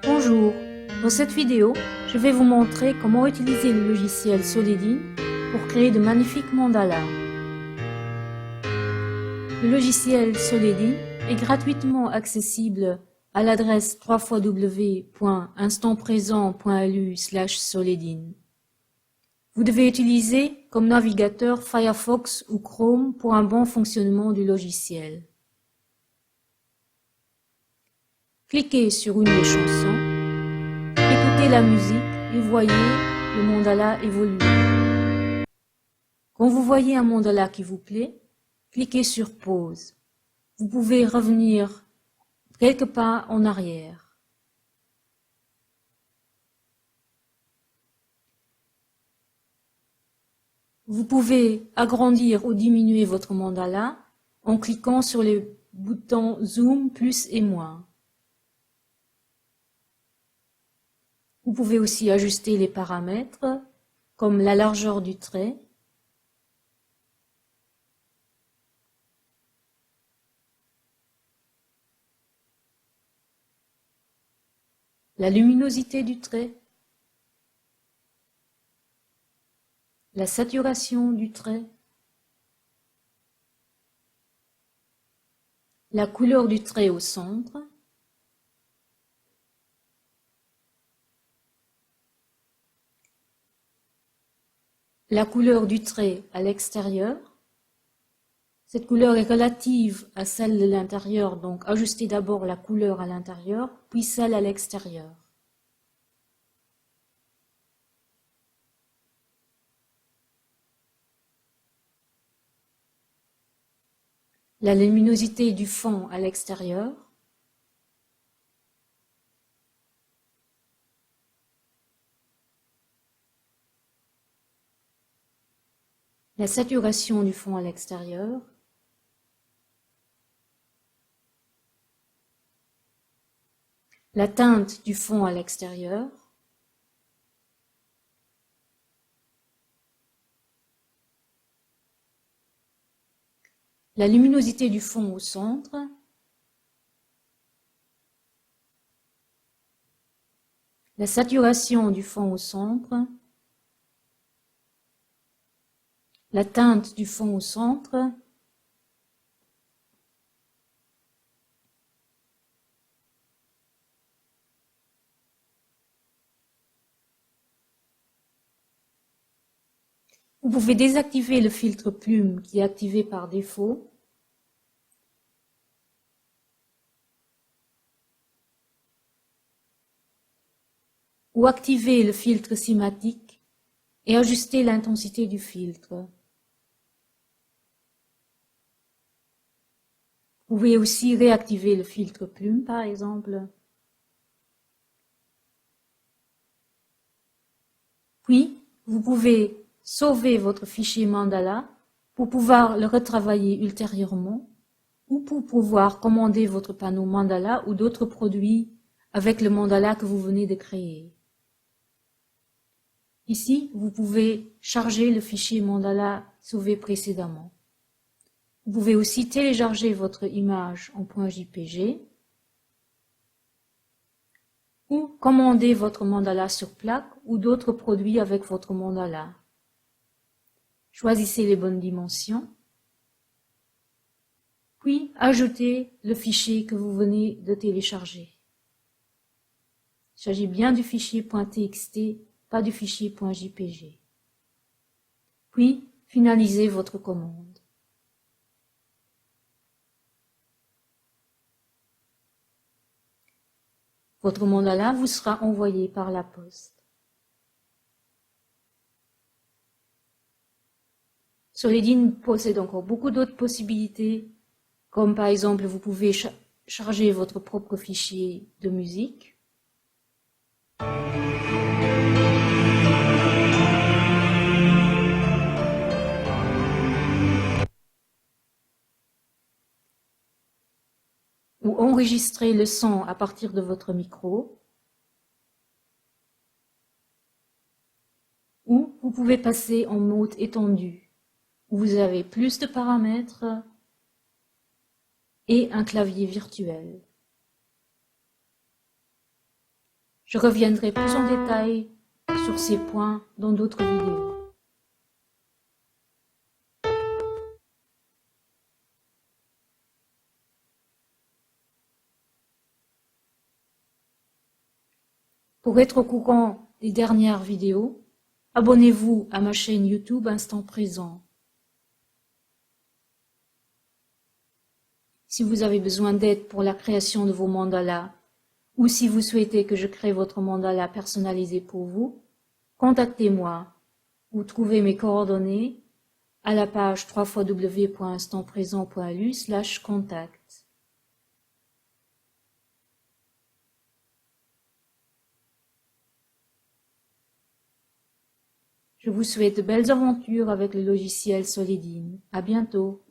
Bonjour, dans cette vidéo, je vais vous montrer comment utiliser le logiciel Solidin pour créer de magnifiques mandalas. Le logiciel Solidin est gratuitement accessible à l'adresse www.instantpresent.lu/solidin. Vous devez utiliser comme navigateur Firefox ou Chrome pour un bon fonctionnement du logiciel. Cliquez sur une des chansons, écoutez la musique et voyez le mandala évoluer. Quand vous voyez un mandala qui vous plaît, cliquez sur pause. Vous pouvez revenir quelques pas en arrière. Vous pouvez agrandir ou diminuer votre mandala en cliquant sur les boutons zoom, plus et moins. Vous pouvez aussi ajuster les paramètres, comme la largeur du trait, la luminosité du trait, la saturation du trait, la couleur du trait au centre, la couleur du trait à l'extérieur. Cette couleur est relative à celle de l'intérieur, donc ajustez d'abord la couleur à l'intérieur, puis celle à l'extérieur. La luminosité du fond à l'extérieur. La saturation du fond à l'extérieur. La teinte du fond à l'extérieur. La luminosité du fond au centre. La saturation du fond au centre. La teinte du fond au centre. Vous pouvez désactiver le filtre plume qui est activé par défaut. Ou activer le filtre cinématique et ajuster l'intensité du filtre. Vous pouvez aussi réactiver le filtre plume, par exemple. Puis, vous pouvez sauver votre fichier mandala pour pouvoir le retravailler ultérieurement ou pour pouvoir commander votre panneau mandala ou d'autres produits avec le mandala que vous venez de créer. Ici, vous pouvez charger le fichier mandala sauvé précédemment. Vous pouvez aussi télécharger votre image en .jpg ou commander votre mandala sur plaque ou d'autres produits avec votre mandala. Choisissez les bonnes dimensions, puis ajoutez le fichier que vous venez de télécharger. Il s'agit bien du fichier .txt, pas du fichier .jpg. Puis, finalisez votre commande. Votre mandala vous sera envoyé par la poste. Solidin possède encore beaucoup d'autres possibilités, comme par exemple vous pouvez charger votre propre fichier de musique. Ou enregistrer le son à partir de votre micro. Ou vous pouvez passer en mode étendu, où vous avez plus de paramètres et un clavier virtuel. Je reviendrai plus en détail sur ces points dans d'autres vidéos. Pour être au courant des dernières vidéos, abonnez-vous à ma chaîne YouTube Instant Présent. Si vous avez besoin d'aide pour la création de vos mandalas, ou si vous souhaitez que je crée votre mandala personnalisé pour vous, contactez-moi ou trouvez mes coordonnées à la page www.instantprésent.lu/contact. Je vous souhaite de belles aventures avec le logiciel Solidine. À bientôt.